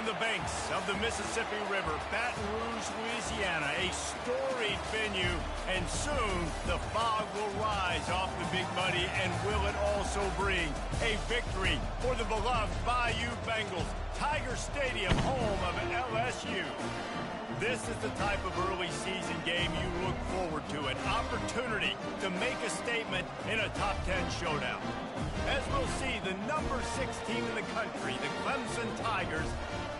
on the banks of the Mississippi River, Baton Rouge, Louisiana, a storied venue, and soon the fog will rise off the Big Muddy, and will it also bring a victory for the beloved Bayou Bengals, Tiger Stadium, home of LSU. This is the type of early season game you look forward to, an opportunity to make a statement in a top 10 showdown. As we'll see, the number 6 team in the country, the Clemson Tigers,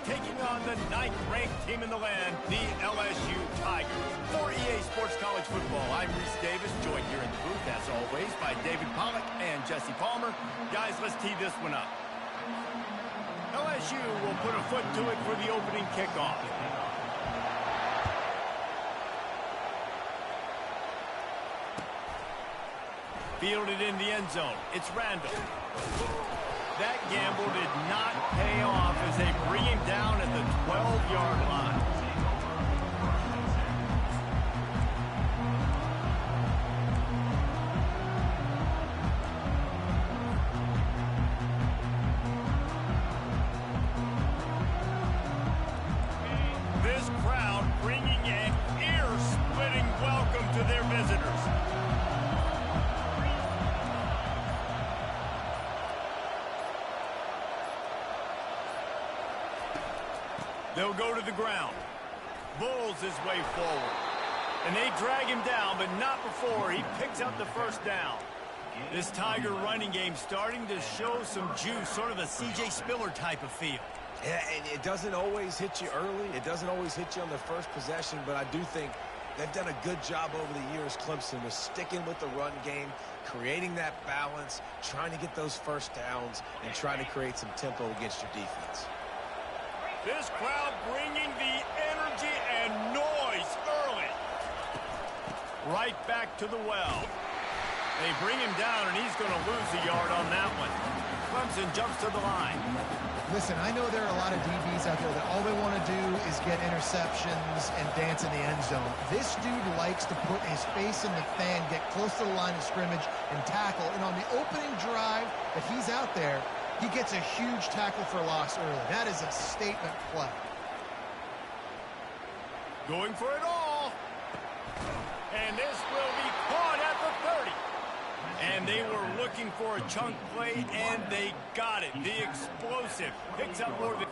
taking on the 9th-ranked team in the land, the LSU Tigers. For EA Sports College Football, I'm Reese Davis, joined here in the booth, as always, by David Pollack and Jesse Palmer. Guys, let's tee this one up. LSU will put a foot to it for the opening kickoff. Fielded in the end zone. It's Randall. That gamble did not pay off as they bring him down at the 12-yard line. This crowd bringing an ear-splitting welcome to their visitors. They'll go to the ground. Bulls his way forward. And they drag him down, but not before he picks up the first down. This Tiger running game starting to show some juice, sort of a C.J. Spiller type of feel. Yeah, and it doesn't always hit you early. It doesn't always hit you on the first possession, but I do think they've done a good job over the years, Clemson, with sticking with the run game, creating that balance, trying to get those first downs, and trying to create some tempo against your defense. This crowd bringing the energy and noise early. Right back to the well. They bring him down, and he's going to lose a yard on that one. Clemson jumps to the line. Listen, I know there are a lot of DBs out there that all they want to do is get interceptions and dance in the end zone. This dude likes to put his face in the fan, get close to the line of scrimmage, and tackle. And on the opening drive that he's out there, he gets a huge tackle for loss early. That is a statement play. Going for it all. And this will be caught at the 30. And they were looking for a chunk play, and they got it. The explosive picks up more than...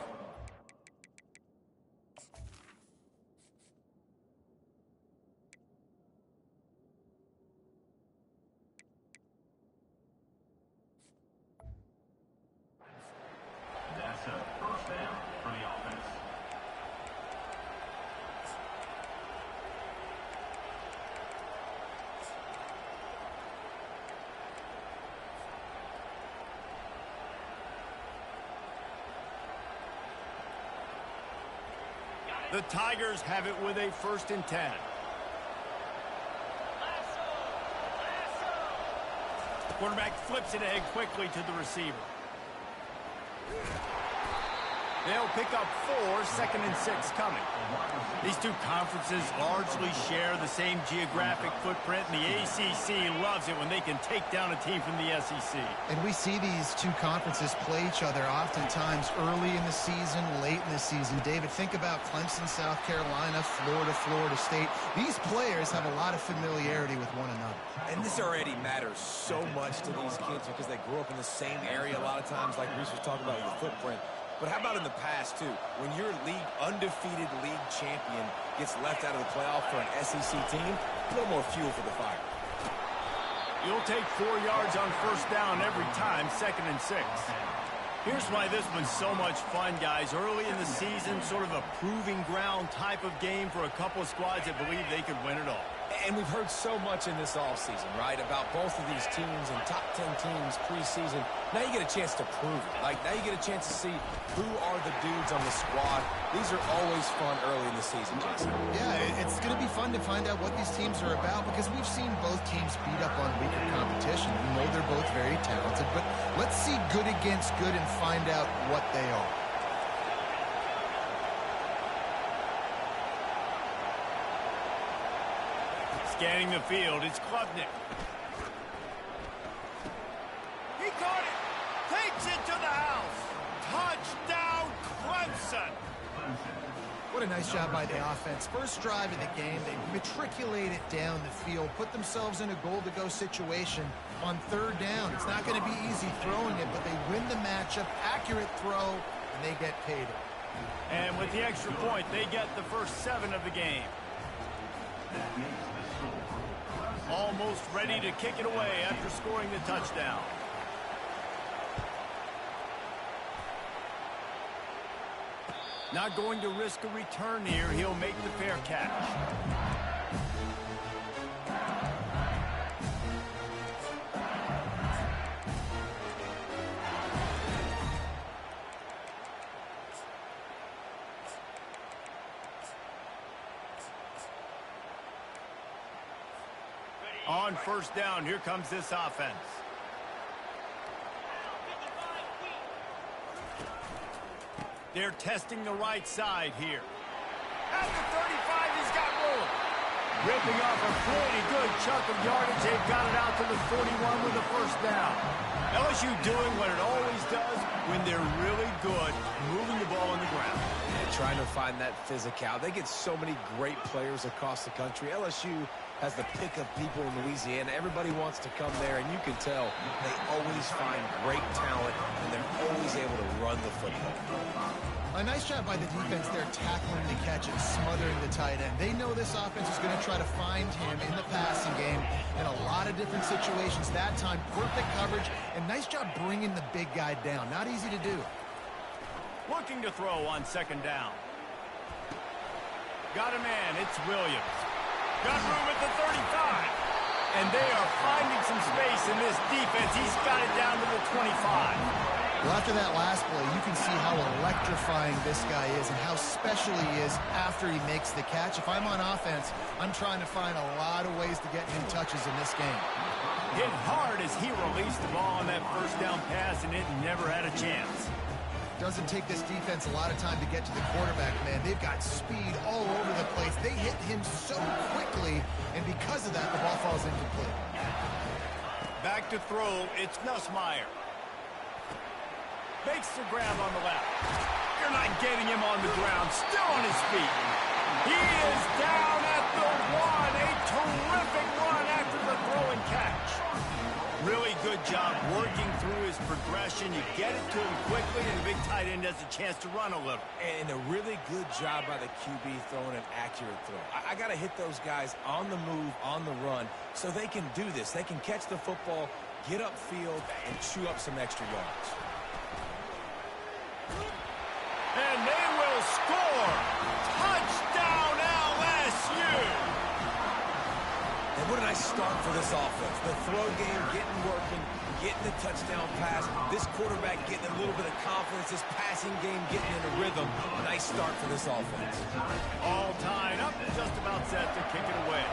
That's a first down for the offense. The Tigers have it with a 1st and 10. Quarterback flips it ahead quickly to the receiver. They'll pick up 4, 2nd and 6 coming. These two conferences largely share the same geographic footprint, and the ACC loves it when they can take down a team from the SEC. And we see these two conferences play each other oftentimes early in the season, late in the season. David, think about Clemson, South Carolina, Florida, Florida State. These players have a lot of familiarity with one another. And this already matters so much to these kids because they grew up in the same area a lot of times, like Reese was talking about with the footprint. But how about in the past, too? When your undefeated league champion gets left out of the playoff for an SEC team, a little more fuel for the fire. You'll take 4 yards on 1st down every time, 2nd and 6. Here's why this one's so much fun, guys. Early in the season, sort of a proving ground type of game for a couple of squads that believe they could win it all. And we've heard so much in this offseason, right, about both of these teams and top 10 teams preseason. Now you get a chance to prove it. Like, now you get a chance to see who are the dudes on the squad. These are always fun early in the season, Jason. Yeah, it's going to be fun to find out what these teams are about because we've seen both teams beat up on weaker competition. We know they're both very talented, but let's see good against good and find out what they are. Scanning the field, it's Klubnik. He caught it, takes it to the house. Touchdown, Clemson. What a nice job by the offense. First drive of the game, they matriculated down the field, put themselves in a goal-to-go situation on third down. It's not going to be easy throwing it, but they win the matchup, accurate throw, and they get paid. And with the extra point, they get the first 7 of the game. Almost ready to kick it away after scoring the touchdown. Not going to risk a return here. He'll make the fair catch. On first down, here comes this offense. They're testing the right side here. At the 35, he's got room. Ripping off a pretty good chunk of yardage. They've got it out to the 41 with the first down. LSU doing what it always does when they're really good, moving the ball on the ground. And trying to find that physicality. They get so many great players across the country. LSU has the pick of people in Louisiana. Everybody wants to come there, and you can tell they always find great talent, and they're always able to run the football. A nice job by the defense there, tackling the catch and smothering the tight end. They know this offense is going to try to find him in the passing game in a lot of different situations. That time, perfect coverage, and nice job bringing the big guy down. Not easy to do. Looking to throw on second down. Got a man. It's Williams. Got room at the 35. And they are finding some space in this defense. He's got it down to the 25. Well, after that last play, you can see how electrifying this guy is and how special he is after he makes the catch. If I'm on offense, I'm trying to find a lot of ways to get him touches in this game. Hit hard as he released the ball on that first down pass, and it never had a chance. Doesn't take this defense a lot of time to get to the quarterback, man. They've got speed all over the place. They hit him so quickly, and because of that, the ball falls incomplete. Back to throw, it's Nussmeier. Makes the grab on the left. You're not getting him on the ground. Still on his feet. He is down at the 1. A terrific run after the throw and catch. Really good job working through his progression. You get it to him quickly, and the big tight end has a chance to run a little. And a really good job by the QB throwing an accurate throw. I got to hit those guys on the move, on the run, so they can do this. They can catch the football, get upfield, and chew up some extra yards. And they will score. Touchdown, LSU. And what a nice start for this offense. The throw game getting working, getting the touchdown pass. This quarterback getting a little bit of confidence. This passing game getting in a rhythm. Nice start for this offense. All tied up, just about set to kick it away.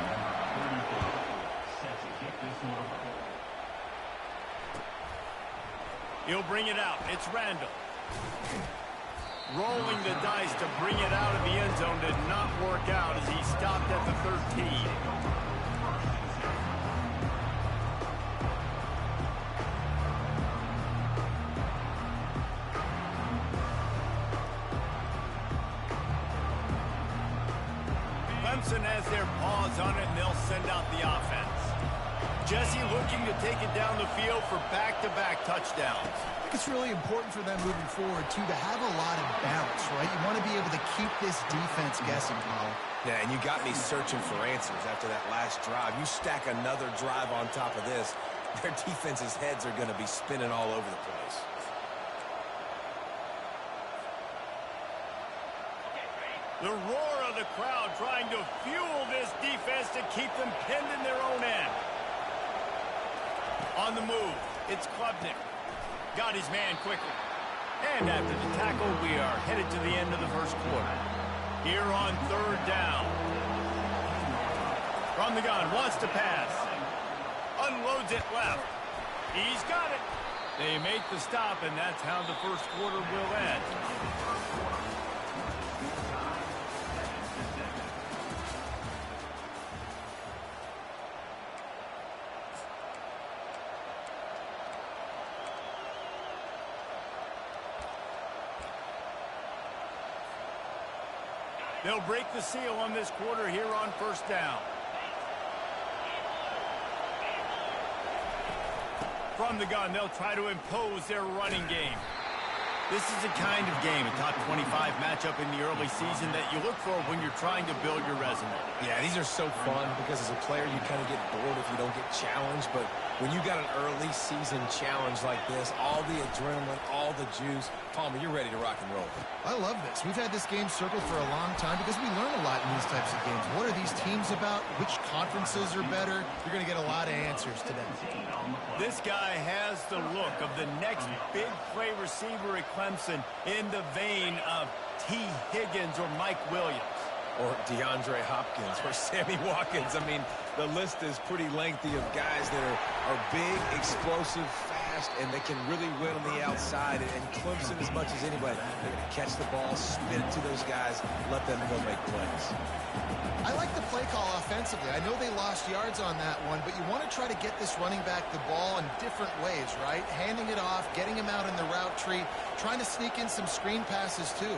He'll bring it out. It's Randall. Rolling the dice to bring it out of the end zone did not work out as he stopped at the 13. Clemson has their paws on it, and they'll send out the offense. Jesse looking to take it down the field for back-to-back touchdowns. I think it's really important for them moving forward, too, to have a lot of bounce, right? You want to be able to keep this defense guessing, Paul. Yeah, and you got me searching for answers after that last drive. You stack another drive on top of this, their defense's heads are going to be spinning all over the place. The roar of the crowd trying to fuel this defense to keep them pinned in their own end. On the move, it's Klubnik. Got his man quickly. And after the tackle, we are headed to the end of the first quarter. Here on third down. From the gun, wants to pass. Unloads it left. He's got it. They make the stop, and that's how the first quarter will end. They'll break the seal on this quarter here on first down. From the gun, they'll try to impose their running game. This is the kind of game, a top 25 matchup in the early season, that you look for when you're trying to build your resume. Yeah, these are so fun because as a player, you kind of get bored if you don't get challenged. But when you got an early season challenge like this, all the adrenaline, all the juice, Palmer, you're ready to rock and roll. I love this. We've had this game circled for a long time because we learn a lot in these types of games. What are these teams about? Which conferences are better? You're going to get a lot of answers today. This guy has the look of the next big play receiver at Clemson, in the vein of T. Higgins or Mike Williams. Or DeAndre Hopkins or Sammy Watkins. I mean, the list is pretty lengthy of guys that are big, explosive, fast, and they can really win on the outside. And Clemson, as much as anybody, they're going to catch the ball, spin it to those guys, let them go make plays. I like the play call offensively. I know they lost yards on that one, but you want to try to get this running back the ball in different ways, right? Handing it off, getting him out in the route tree, trying to sneak in some screen passes too.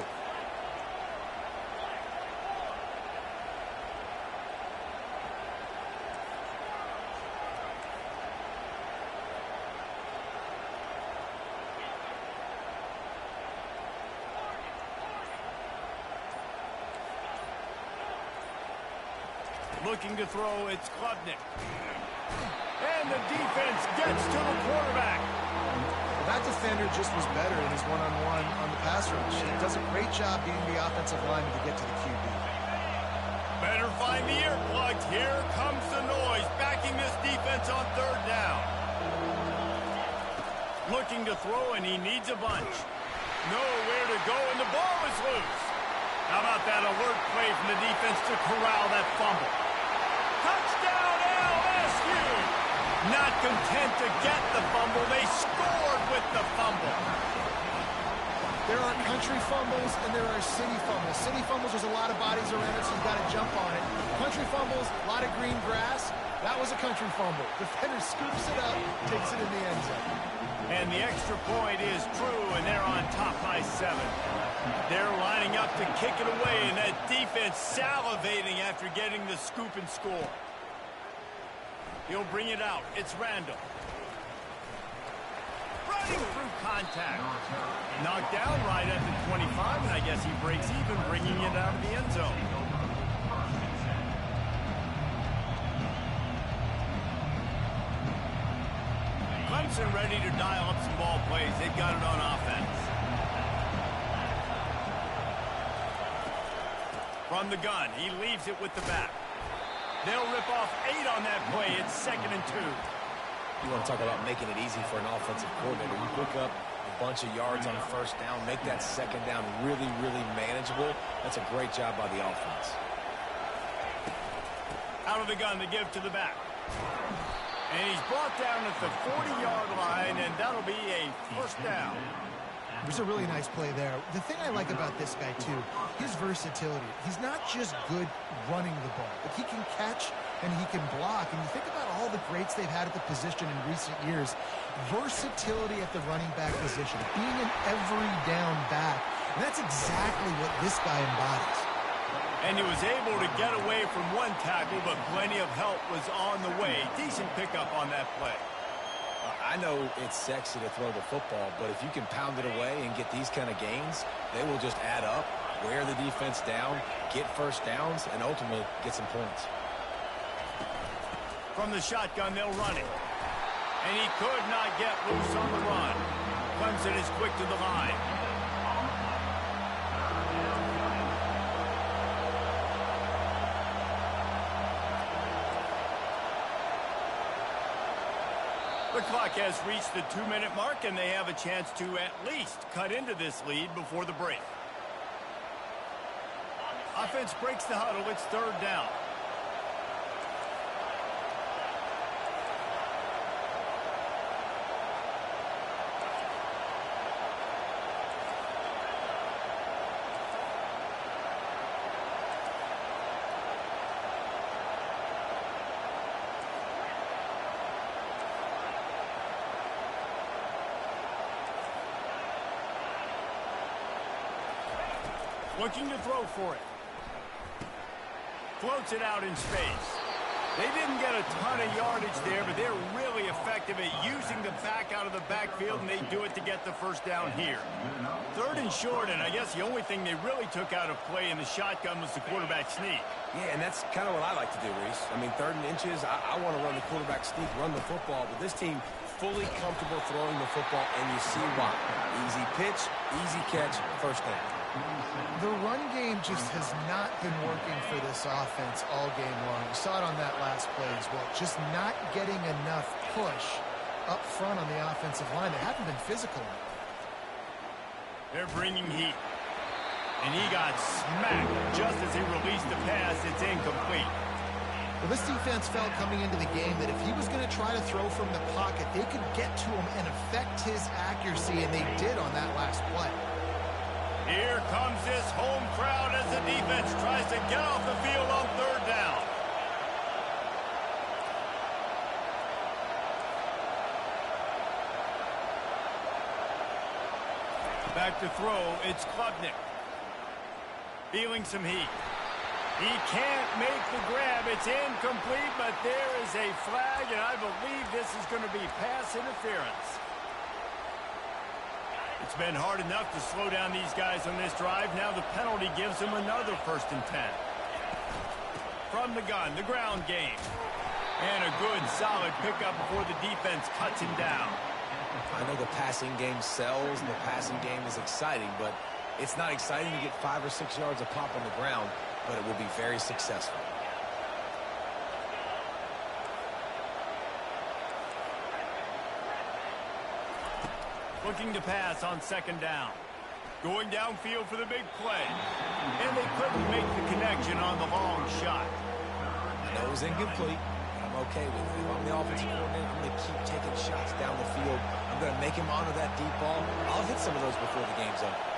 Looking to throw, it's Klubnik. And the defense gets to the quarterback. Well, that defender just was better in his one-on-one on the pass rush. He does a great job beating the offensive lineman to get to the QB. Better find the earplugs. Here comes the noise, backing this defense on third down. Looking to throw, and he needs a bunch. Nowhere to go, and the ball is loose. How about that alert play from the defense to corral that fumble? Touchdown, LSU! Not content to get the fumble, they scored with the fumble. There are country fumbles and there are city fumbles. City fumbles, there's a lot of bodies around it, so you've got to jump on it. Country fumbles, a lot of green grass. That was a country fumble. Defender scoops it up, takes it in the end zone. And the extra point is true, and they're on top by 7. They're lining up to kick it away, and that defense salivating after getting the scoop and score. He'll bring it out. It's Randall. Running through contact. Knocked down right at the 25, and I guess he breaks even, bringing it out of the end zone. Clemson ready to dial up some ball plays. They've got it on offense. From the gun, he leaves it with the back. They'll rip off 8 on that play. It's 2nd and 2. You want to talk about making it easy for an offensive coordinator. You pick up a bunch of yards on first down, make that second down really, really manageable. That's a great job by the offense. Out of the gun to give to the back. And he's brought down at the 40-yard line, and that'll be a first down. There's a really nice play there. The thing I like about this guy, too, his versatility. He's not just good running the ball, but he can catch and he can block. And you think about all the greats they've had at the position in recent years. Versatility at the running back position, being an every down back. And that's exactly what this guy embodies. And he was able to get away from one tackle, but plenty of help was on the way. Decent pickup on that play. I know it's sexy to throw the football, but if you can pound it away and get these kind of gains, they will just add up, wear the defense down, get first downs, and ultimately get some points. From the shotgun, they'll run it. And he could not get loose on the run. Clemson is quick to the line. The clock has reached the 2-minute mark, and they have a chance to at least cut into this lead before the break. Offense breaks the huddle. It's 3rd down. Looking to throw for it. Floats it out in space. They didn't get a ton of yardage there, but they're really effective at using the back out of the backfield, and they do it to get the first down here. 3rd and short, and I guess the only thing they really took out of play in the shotgun was the quarterback sneak. Yeah, and that's kind of what I like to do, Reese. I mean, 3rd and inches, I want to run the quarterback sneak, run the football, but this team fully comfortable throwing the football, and you see why. Easy pitch, easy catch, first down. The run game just has not been working for this offense all game long. You saw it on that last play as well. Just not getting enough push up front on the offensive line. They haven't been physical. They're bringing heat. And he got smacked just as he released the pass. It's incomplete. Well, this defense felt coming into the game that if he was going to try to throw from the pocket, they could get to him and affect his accuracy, and they did on that last play. Here comes this home crowd as the defense tries to get off the field on 3rd down. Back to throw, it's Klubnik. Feeling some heat. He can't make the grab. It's incomplete, but there is a flag, and I believe this is going to be pass interference. It's been hard enough to slow down these guys on this drive. Now the penalty gives them another 1st and 10. From the gun, the ground game. And a good, solid pickup before the defense cuts him down. I know the passing game sells and the passing game is exciting, but it's not exciting to get 5 or 6 yards a pop on the ground, but it will be very successful. Looking to pass on 2nd down. Going downfield for the big play. And they couldn't make the connection on the long shot. I know it was incomplete, but I'm okay with it. If I'm the offensive coordinator, I'm going to keep taking shots down the field. I'm going to make him honor that deep ball. I'll hit some of those before the game's over.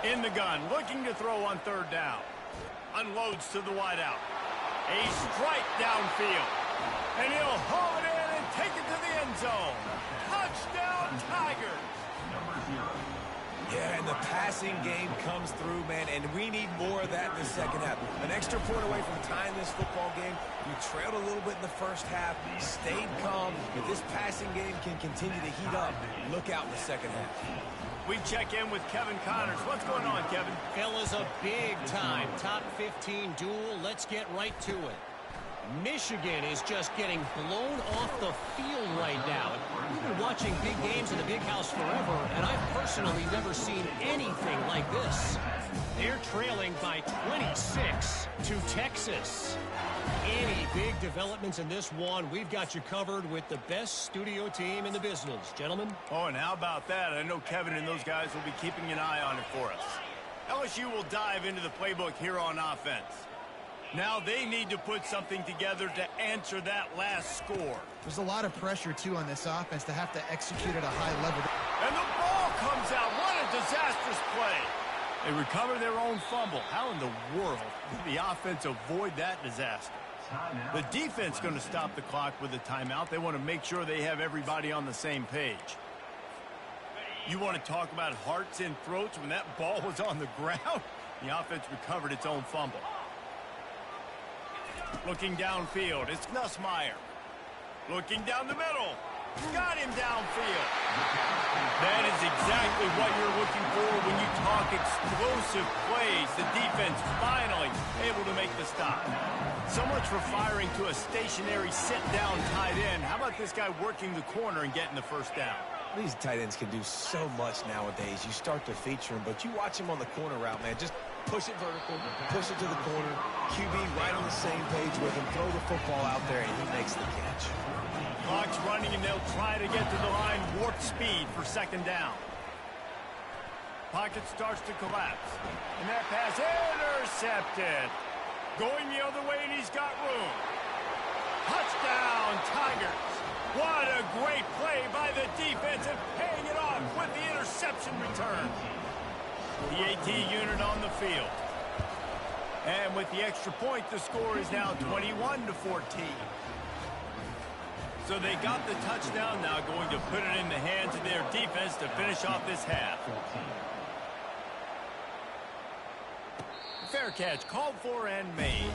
In the gun, looking to throw on 3rd down. Unloads to the wideout. A strike downfield. And he'll haul it in and take it to the end zone. Touchdown, Tigers. Yeah, and the passing game comes through, man, and we need more of that in the second half. An extra point away from tying this football game. You trailed a little bit in the first half, stayed calm. If this passing game can continue to heat up, look out in the second half. We check in with Kevin Connors. What's going on, Kevin? Fellas, a big-time top 15 duel. Let's get right to it. Michigan is just getting blown off the field right now. We've been watching big games in the big house forever, and I've personally never seen anything like this. They're trailing by 26 to Texas. Any big developments in this one, we've got you covered with the best studio team in the business. Gentlemen? Oh, and how about that? I know Kevin and those guys will be keeping an eye on it for us. LSU will dive into the playbook here on offense. Now they need to put something together to answer that last score. There's a lot of pressure, too, on this offense to have to execute at a high level. And the ball comes out. What a disastrous play. They recover their own fumble. How in the world did the offense avoid that disaster? The defense going to stop the clock with a timeout. They want to make sure they have everybody on the same page. You want to talk about hearts and throats when that ball was on the ground? The offense recovered its own fumble. Looking downfield, it's Nussmeier. Looking down the middle. Got him downfield. That is exactly what you're looking for when you talk explosive plays. The defense finally able to make the stop. So much for firing to a stationary sit-down tight end. How about this guy working the corner and getting the first down? These tight ends can do so much nowadays. You start to feature them, but you watch him on the corner route, man. Just push it vertical, push it to the corner. QB right on the same page with him. Throw the football out there, and he makes the catch. Clock's running, and they'll try to get to the line warp speed for second down. Pocket starts to collapse. And that pass intercepted. Going the other way, and he's got room. Touchdown, Tigers. What a great play by the defense and paying it off with the interception return. The AT unit on the field. And with the extra point, the score is now 21-14. So they got the touchdown, now going to put it in the hands of their defense to finish off this half. Fair catch called for and made.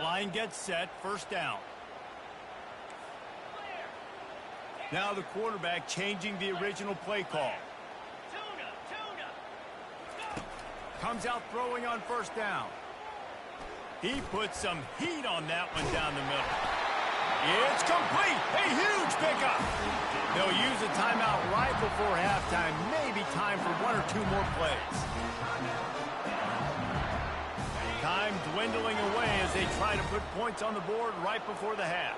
Line gets set, first down. Now the quarterback changing the original play call. Comes out throwing on first down. He puts some heat on that one down the middle. It's complete. A huge pickup. They'll use a timeout right before halftime. Maybe time for one or two more plays. Time dwindling away as they try to put points on the board right before the half.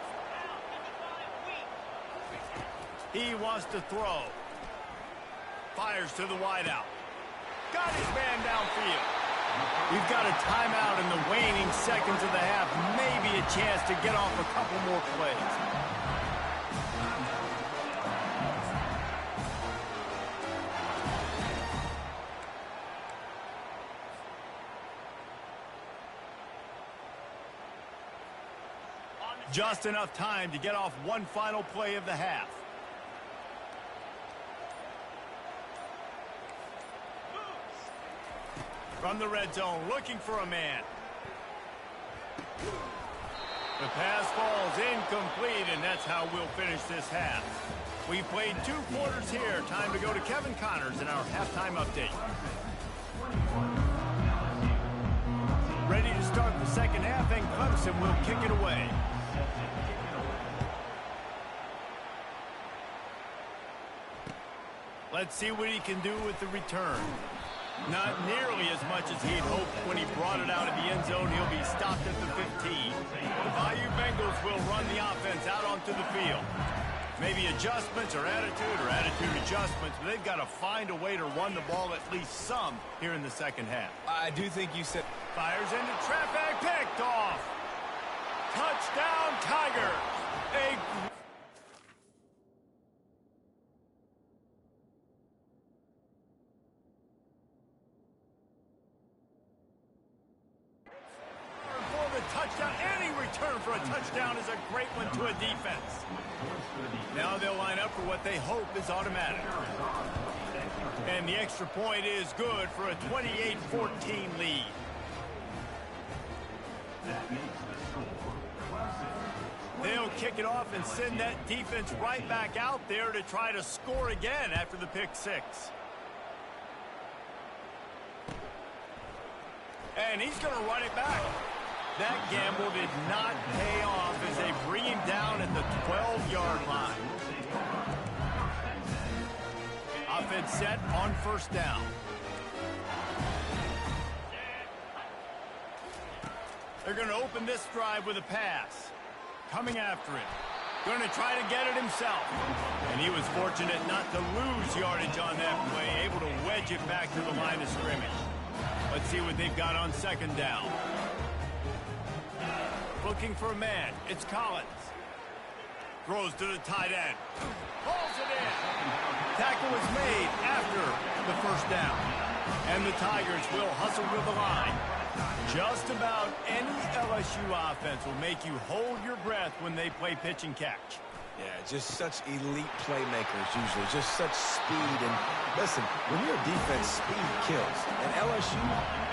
He wants to throw. Fires to the wideout. Got his man downfield. We've got a timeout in the waning seconds of the half. Maybe a chance to get off a couple more plays. Just enough time to get off one final play of the half. From the red zone, looking for a man. The pass falls incomplete, and that's how we'll finish this half. We played 2 quarters here. Time to go to Kevin Connors in our halftime update. Ready to start the second half, and Clemson will kick it away. Let's see what he can do with the return. Not nearly as much as he had hoped when he brought it out of the end zone. He'll be stopped at the 15. The Bayou Bengals will run the offense out onto the field. Maybe adjustments or attitude adjustments, but they've got to find a way to run the ball at least some here in the second half. I do think you said... Fires into traffic, picked off. Touchdown, Tigers. Touchdown. Any return for a touchdown is a great one to a defense. Now they'll line up for what they hope is automatic. And the extra point is good for a 28-14 lead. They'll kick it off and send that defense right back out there to try to score again after the pick six. And he's going to run it back. That gamble did not pay off as they bring him down at the 12-yard line. Offense set on first down. They're going to open this drive with a pass. Coming after him. Going to try to get it himself. And he was fortunate not to lose yardage on that play, able to wedge it back to the line of scrimmage. Let's see what they've got on second down. Looking for a man. It's Collins. Throws to the tight end. Pulls it in. Tackle is made after the first down. And the Tigers will hustle to the line. Just about any LSU offense will make you hold your breath when they play pitch and catch. Yeah, just such elite playmakers usually. Just such speed. And listen, when you're a defense, speed kills. And LSU,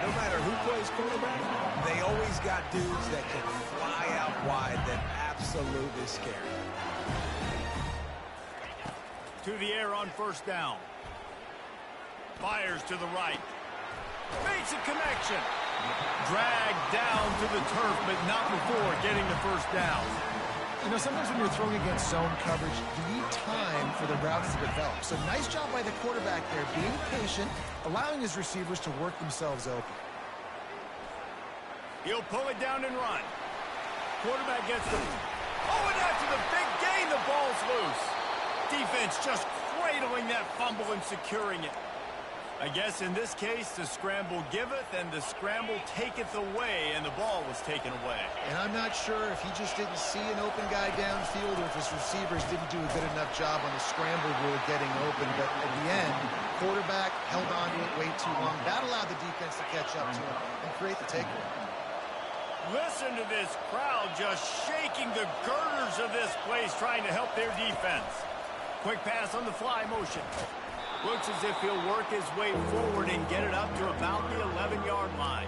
no matter who plays quarterback, they always got dudes that can fly out wide that absolutely scary. To the air on first down. Fires to the right. Makes a connection. Dragged down to the turf, but not before getting the first down. You know, sometimes when you're throwing against zone coverage, you need time for the routes to develop. So nice job by the quarterback there, being patient, allowing his receivers to work themselves open. He'll pull it down and run. Quarterback gets the... Oh, and after the big gain, the ball's loose. Defense just cradling that fumble and securing it. I guess in this case, the scramble giveth and the scramble taketh away, and the ball was taken away. And I'm not sure if he just didn't see an open guy downfield or if his receivers didn't do a good enough job on the scramble rule getting open. But at the end, quarterback held on to it way too long. That allowed the defense to catch up to him and create the takeaway. Listen to this crowd just shaking the girders of this place, trying to help their defense. Quick pass on the fly motion. Looks as if he'll work his way forward and get it up to about the 11-yard line.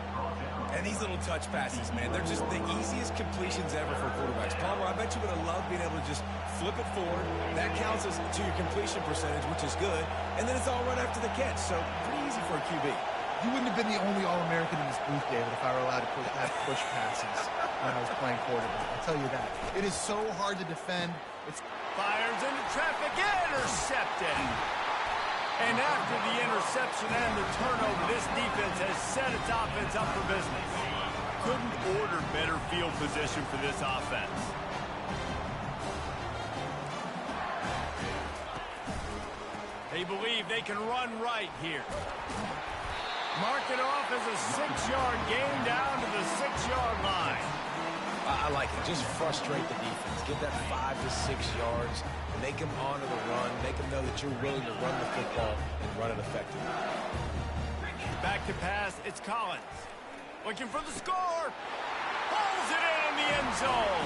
And these little touch passes, man, they're just the easiest completions ever for quarterbacks. Palmer, I bet you would have loved being able to just flip it forward. That counts as to your completion percentage, which is good. And then it's all right after the catch, so pretty easy for a QB. You wouldn't have been the only All-American in this booth, David, if I were allowed to have push passes when I was playing quarterback. I'll tell you that. It is so hard to defend. It's fires into traffic, intercepted. And after the interception and the turnover, this defense has set its offense up for business. Couldn't order better field position for this offense. They believe they can run right here. Mark it off as a 6-yard gain down to the 6-yard line. I like it. Just frustrate the defense. Get that 5 to 6 yards. Make them honor the run. Make them know that you're willing to run the football and run it effectively. Back to pass. It's Collins. Looking for the score. Pulls it in the end zone.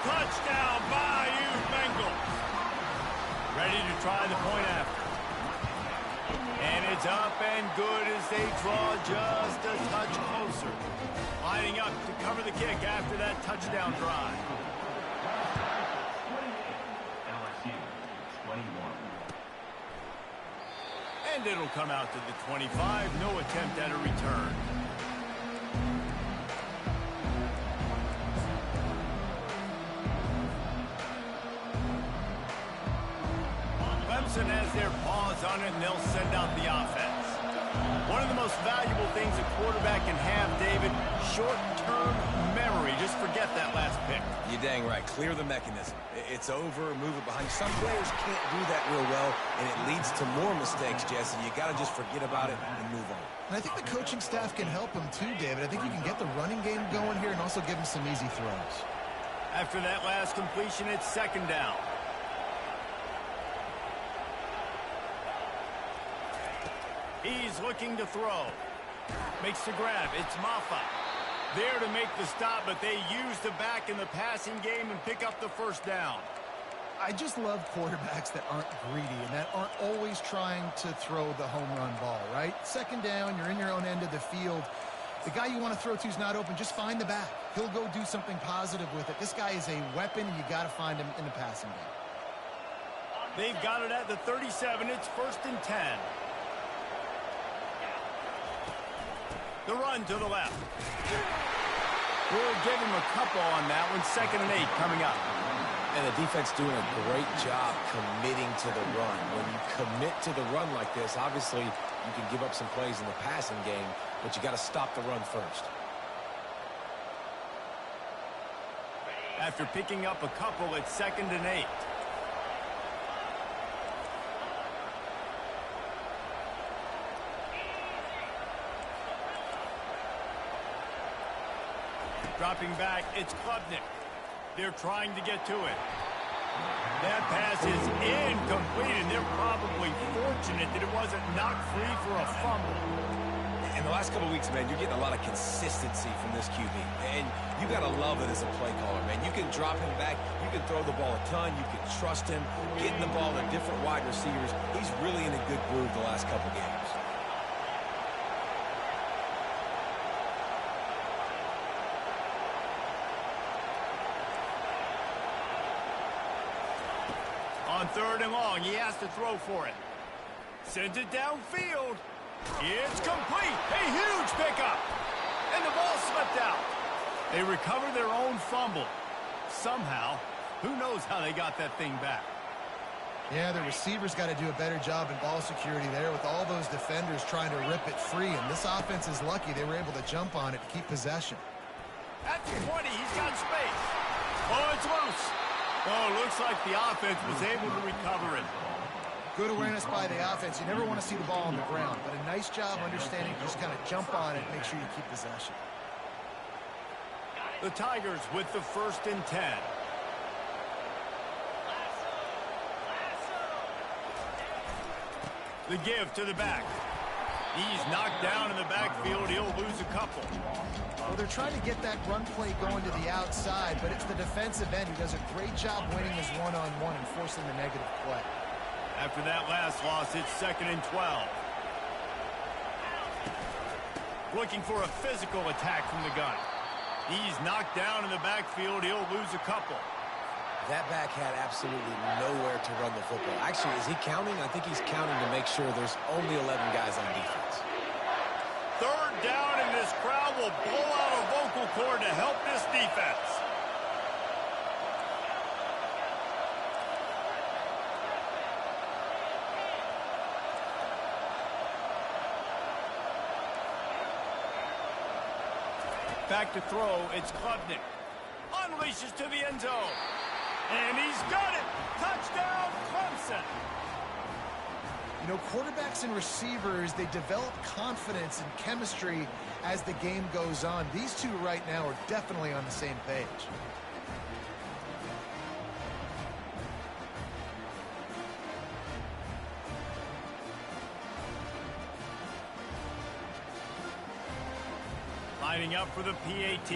Touchdown, Bayou Bengals. Ready to try the point after. And it's up and good as they draw just a touch closer. Lining up to cover the kick after that touchdown drive. LSU 21. And it'll come out to the 25. No attempt at a return. Clemson has their paws on it, and they'll send out the offense. One of the most valuable things a quarterback can have, David, short-term memory. Just forget that last pick. You're dang right. Clear the mechanism. It's over, move it behind. Some players can't do that real well, and it leads to more mistakes, Jesse. You got to just forget about it and move on. And I think the coaching staff can help him too, David. I think you can get the running game going here and also give him some easy throws. After that last completion, it's second down. He's looking to throw. Makes the grab. It's Maffa. There to make the stop, but they use the back in the passing game and pick up the first down. I just love quarterbacks that aren't greedy and that aren't always trying to throw the home run ball, right? Second down, you're in your own end of the field. The guy you want to throw to is not open. Just find the back. He'll go do something positive with it. This guy is a weapon, and you got to find him in the passing game. They've got it at the 37. It's 1st and 10. The run to the left. We'll give him a couple on that one. 2nd and 8 coming up. And the defense doing a great job committing to the run. When you commit to the run like this, obviously you can give up some plays in the passing game, but you got to stop the run first. After picking up a couple, it's 2nd and 8. Dropping back, it's Klubnik. They're trying to get to it. That pass is incomplete, and they're probably fortunate that it wasn't knocked free for a fumble. In the last couple of weeks, man, you're getting a lot of consistency from this QB. And you got to love it as a play caller, man. You can drop him back. You can throw the ball a ton. You can trust him. Getting the ball to different wide receivers. He's really in a good groove the last couple games. On 3rd and long, he has to throw for it. Sends it downfield. It's complete. A huge pickup. And the ball slipped out. They recover their own fumble. Somehow, who knows how they got that thing back. Yeah, the receivers got to do a better job in ball security there with all those defenders trying to rip it free. And this offense is lucky they were able to jump on it to keep possession. At the 20, he's got space. Oh, it's loose. Oh, looks like the offense was able to recover it. Good awareness by the offense. You never want to see the ball on the ground, but a nice job understanding to just kind of jump on it and make sure you keep possession. The Tigers with the 1st and 10. The give to the back. He's knocked down in the backfield. He'll lose a couple. Well, they're trying to get that run play going to the outside, but it's the defensive end who does a great job winning his one-on-one and forcing the negative play. After that last loss, it's 2nd and 12. Looking for a physical attack from the gun. He's knocked down in the backfield. He'll lose a couple. That back had absolutely nowhere to run the football. Actually, is he counting? I think he's counting to make sure there's only 11 guys on defense. 3rd down, and this crowd will blow out a vocal cord to help this defense. Back to throw, it's Klubnik. Unleashes to the end zone. And he's got it! Touchdown, Clemson! You know, quarterbacks and receivers, they develop confidence and chemistry as the game goes on. These two right now are definitely on the same page. Lining up for the PAT.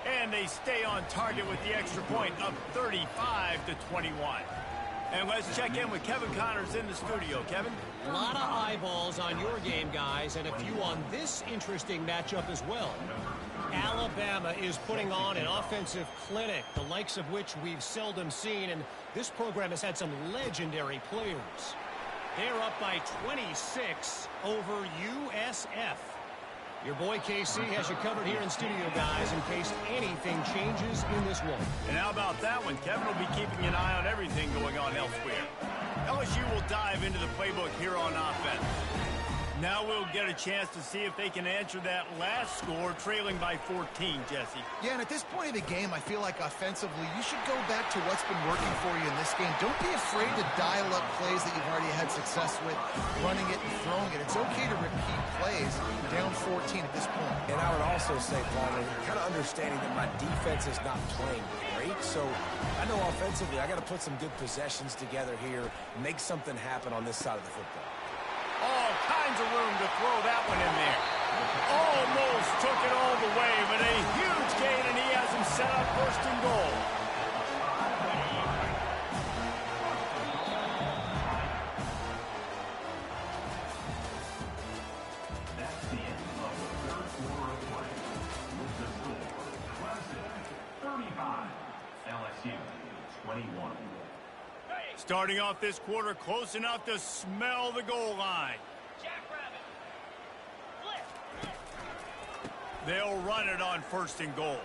And they stay on target with the extra point of 35-21. And let's check in with Kevin Connors in the studio. Kevin? A lot of eyeballs on your game, guys, and a few on this interesting matchup as well. Alabama is putting on an offensive clinic, the likes of which we've seldom seen, and this program has had some legendary players. They're up by 26 over USF. Your boy KC has you covered here in studio, guys, in case anything changes in this one. And how about that one? Kevin will be keeping an eye on everything going on elsewhere. LSU will dive into the playbook here on offense. Now we'll get a chance to see if they can answer that last score, trailing by 14, Jesse. Yeah, and at this point of the game, I feel like offensively, you should go back to what's been working for you in this game. Don't be afraid to dial up plays that you've already had success with, running it and throwing it. It's okay to repeat plays down 14 at this point. And I would also say, Paul, kind of understanding that my defense is not playing great, so I know offensively I got to put some good possessions together here, make something happen on this side of the football. All kinds of room to throw that one in there. Almost took it all the way, but a huge gain, and he has him set up 1st and goal. That's the end of the 3rd quarter of play. With the score, Clemson 35, LSU 21. Starting off this quarter close enough to smell the goal line. They'll run it on 1st and goal.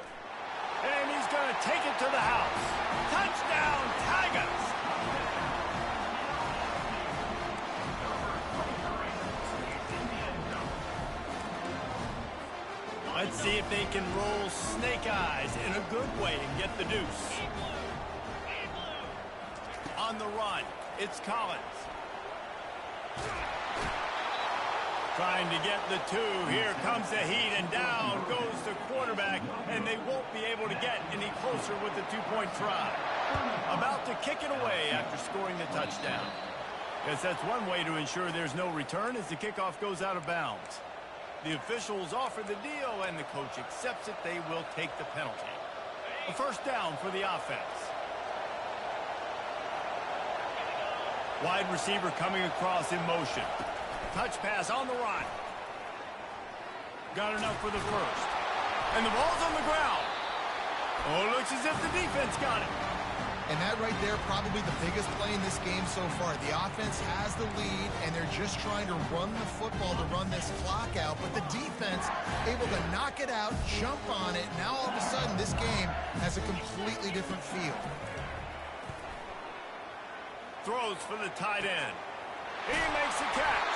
And he's going to take it to the house. Touchdown, Tigers! Let's see if they can roll snake eyes in a good way and get the deuce. On the run, it's Collins. Trying to get the 2. Here comes the heat, and down goes the quarterback, and they won't be able to get any closer with the 2-point try. About to kick it away after scoring the touchdown. Guess that's one way to ensure there's no return as the kickoff goes out of bounds. The officials offer the deal, and the coach accepts it. They will take the penalty. A 1st down for the offense. Wide receiver coming across in motion. Touch pass on the run. Got enough for the 1st. And the ball's on the ground. Oh, it looks as if the defense got it. And that right there, probably the biggest play in this game so far. The offense has the lead, and they're just trying to run the football to run this clock out. But the defense able to knock it out, jump on it. Now all of a sudden, this game has a completely different feel. Throws for the tight end. He makes the catch.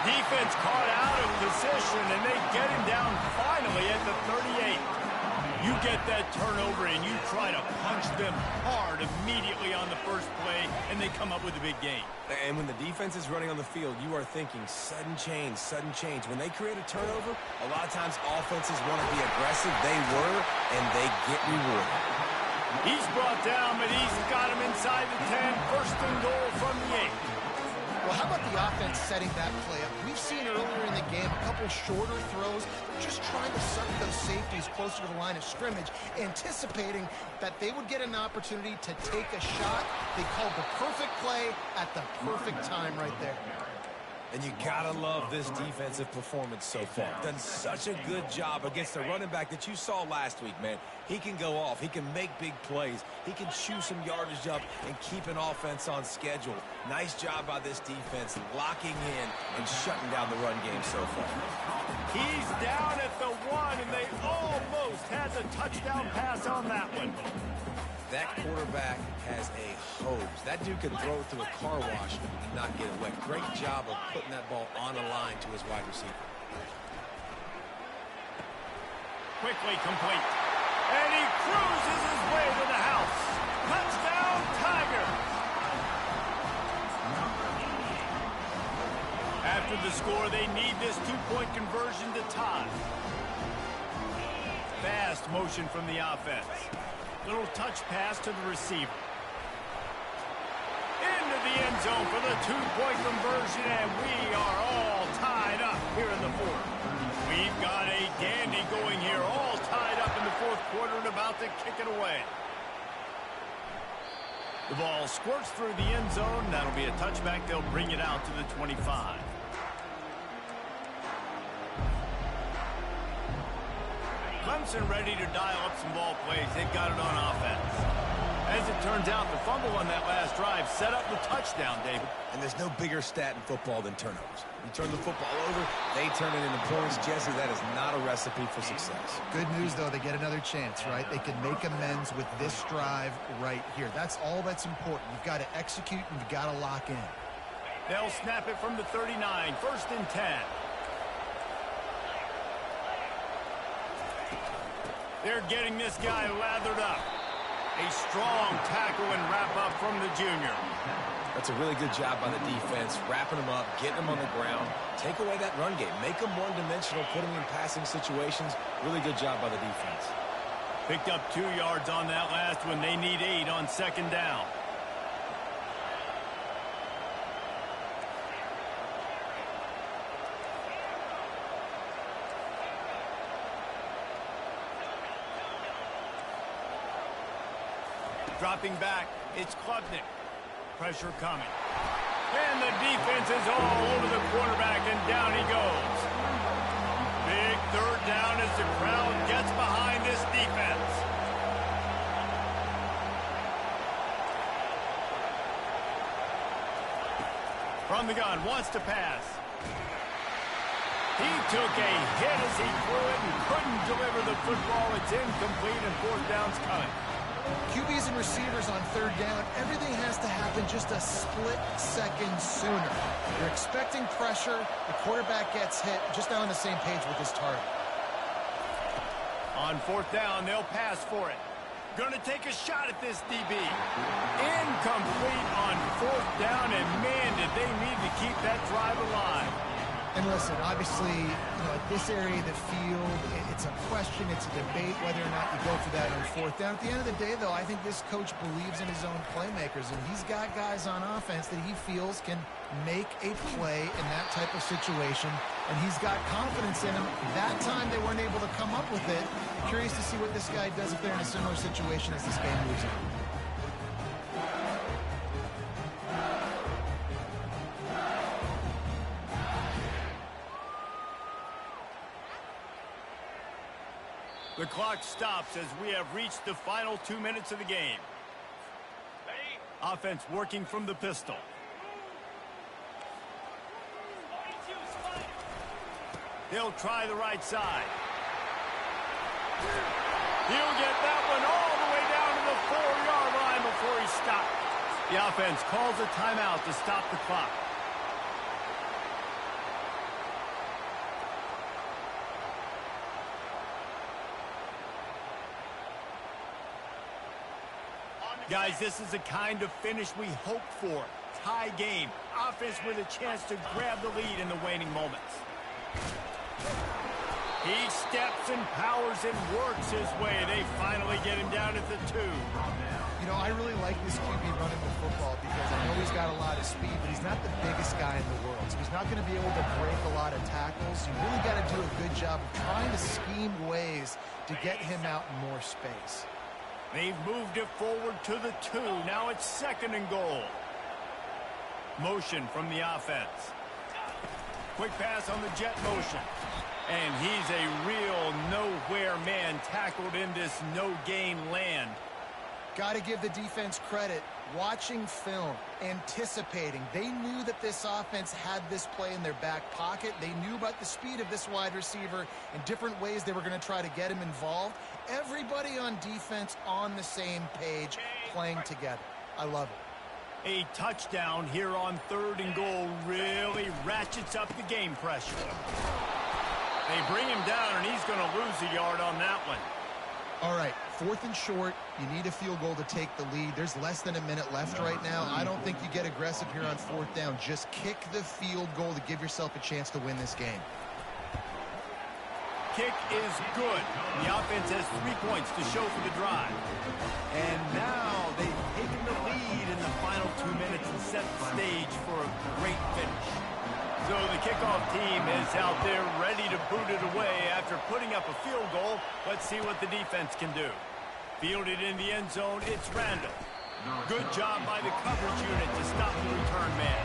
Defense caught out of position, and they get him down finally at the 38. You get that turnover and you try to punch them hard immediately on the first play, and they come up with a big gain. And when the defense is running on the field, you are thinking sudden change, sudden change. When they create a turnover, a lot of times offenses want to be aggressive. They were, and they get rewarded. He's brought down, but he's got him inside the 10. First and goal from the 8. Well, how about the offense setting that play up? We've seen earlier in the game a couple shorter throws. They're just trying to suck those safeties closer to the line of scrimmage, anticipating that they would get an opportunity to take a shot. They called the perfect play at the perfect time right there. And you gotta love this defensive performance so far. Done such a good job against the running back that you saw last week, man. He can go off. He can make big plays. He can chew some yardage up and keep an offense on schedule. Nice job by this defense locking in and shutting down the run game so far. He's down at the 1, and they almost had the touchdown pass on that one. That quarterback has a hose. That dude can throw it through a car wash and not get it wet. Great job of putting that ball on a line to his wide receiver. Quickly complete. And he cruises his way to the house. Touchdown, Tigers! After the score, they need this two-point conversion to tie. Fast motion from the offense. Little touch pass to the receiver. Into the end zone for the two-point conversion, and we are all tied up here in the fourth. We've got a dandy going here, all tied up in the fourth quarter and about to kick it away. The ball squirts through the end zone. That'll be a touchback. They'll bring it out to the 25. Clemson ready to dial up some ball plays. They've got it on offense. As it turns out, the fumble on that last drive set up the touchdown, David. And there's no bigger stat in football than turnovers. You turn the football over, they turn it into points. Jesse, that is not a recipe for success. Good news, though, they get another chance, right? They can make amends with this drive right here. That's all that's important. You've got to execute and you've got to lock in. They'll snap it from the 39, first and 10. They're getting this guy lathered up. A strong tackle and wrap up from the junior. That's a really good job by the defense, wrapping him up, getting him on the ground. Take away that run game. Make him one-dimensional, put him in passing situations. Really good job by the defense. Picked up 2 yards on that last one. They need 8 on second down. Dropping back, it's Klubnik. Pressure coming. And the defense is all over the quarterback, and down he goes. Big third down as the crowd gets behind this defense. From the gun, wants to pass. He took a hit as he threw it and couldn't deliver the football. It's incomplete, and fourth down's coming. QBs and receivers on third down, everything has to happen just a split second sooner. You're expecting pressure, the quarterback gets hit, just not on the same page with his target. On fourth down, they'll pass for it. Gonna take a shot at this DB. Incomplete on fourth down, and man, did they need to keep that drive alive. And listen, obviously, at this area of the field, it's a question, it's a debate whether or not you go for that on fourth down. At the end of the day, though, I think this coach believes in his own playmakers, and he's got guys on offense that he feels can make a play in that type of situation, and he's got confidence in them. That time, they weren't able to come up with it. Curious to see what this guy does if they're in a similar situation as this game moves on. The clock stops as we have reached the final 2 minutes of the game. Offense working from the pistol. They'll try the right side. He'll get that one all the way down to the 4-yard line before he stops. The offense calls a timeout to stop the clock. Guys, this is the kind of finish we hope for. Tie game. Offense with a chance to grab the lead in the waning moments. He steps and powers and works his way. They finally get him down at the 2. You know, I really like this QB running the football because I know he's got a lot of speed, but he's not the biggest guy in the world. So he's not going to be able to break a lot of tackles. You really got to do a good job of trying to scheme ways to get him out in more space. They've moved it forward to the 2. Now it's 2nd and goal. Motion from the offense. Quick pass on the jet motion. And he's a real nowhere man tackled in this no-gain land. Got to give the defense credit. Watching film, anticipating. They knew that this offense had this play in their back pocket. They knew about the speed of this wide receiver and different ways they were going to try to get him involved. Everybody on defense on the same page, playing together. I love it. A touchdown here on 3rd and goal really ratchets up the game pressure. They bring him down, and he's going to lose a yard on that one. All right, 4th and short. You need a field goal to take the lead. There's less than a minute left right now. I don't think you get aggressive here on 4th down. Just kick the field goal to give yourself a chance to win this game. Kick is good. The offense has 3 points to show for the drive. And now they've taken the lead in the final 2 minutes and set the stage for a great finish. So the kickoff team is out there ready to boot it away after putting up a field goal. Let's see what the defense can do. Fielded in the end zone, it's Randall. Good job by the coverage unit to stop the return man.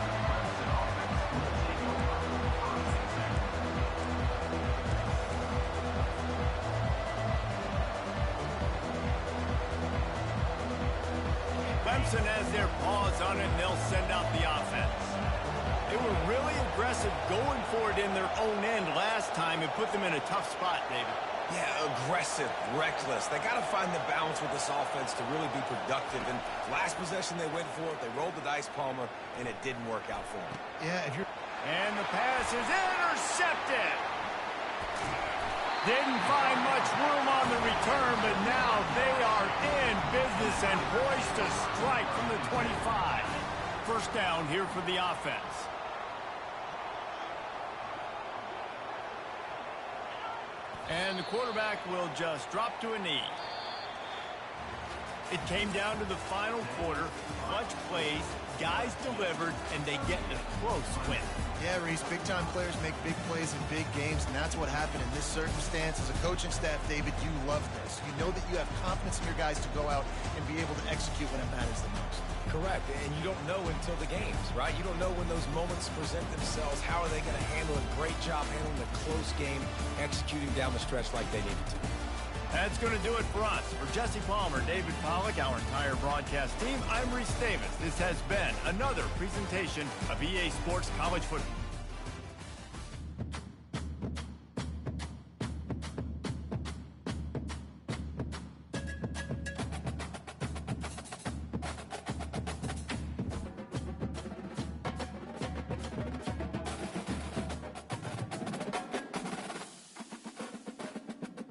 Clemson has their paws on it, and they'll send out the offense. They were really aggressive going for it in their own end last time and put them in a tough spot, David. Yeah, aggressive, reckless. They got to find the balance with this offense to really be productive. And last possession they went for it. They rolled the dice, Palmer, and it didn't work out for them. Yeah, if you're... And the pass is intercepted. Didn't find much room on the return, but now they are in business and poised to strike from the 25. First down here for the offense. And the quarterback will just drop to a knee. It came down to the final quarter. Clutch plays, guys delivered, and they get a close win. Yeah, Reese, big-time players make big plays in big games, and that's what happened in this circumstance. As a coaching staff, David, you love this. You know that you have confidence in your guys to go out and be able to execute when it matters the most. Correct, and you don't know until the games, right? You don't know when those moments present themselves. How are they going to handle it? Great job handling the close game, executing down the stretch like they needed to. That's going to do it for us. For Jesse Palmer, David Pollack, our entire broadcast team, I'm Reese Davis. This has been another presentation of EA Sports College Football.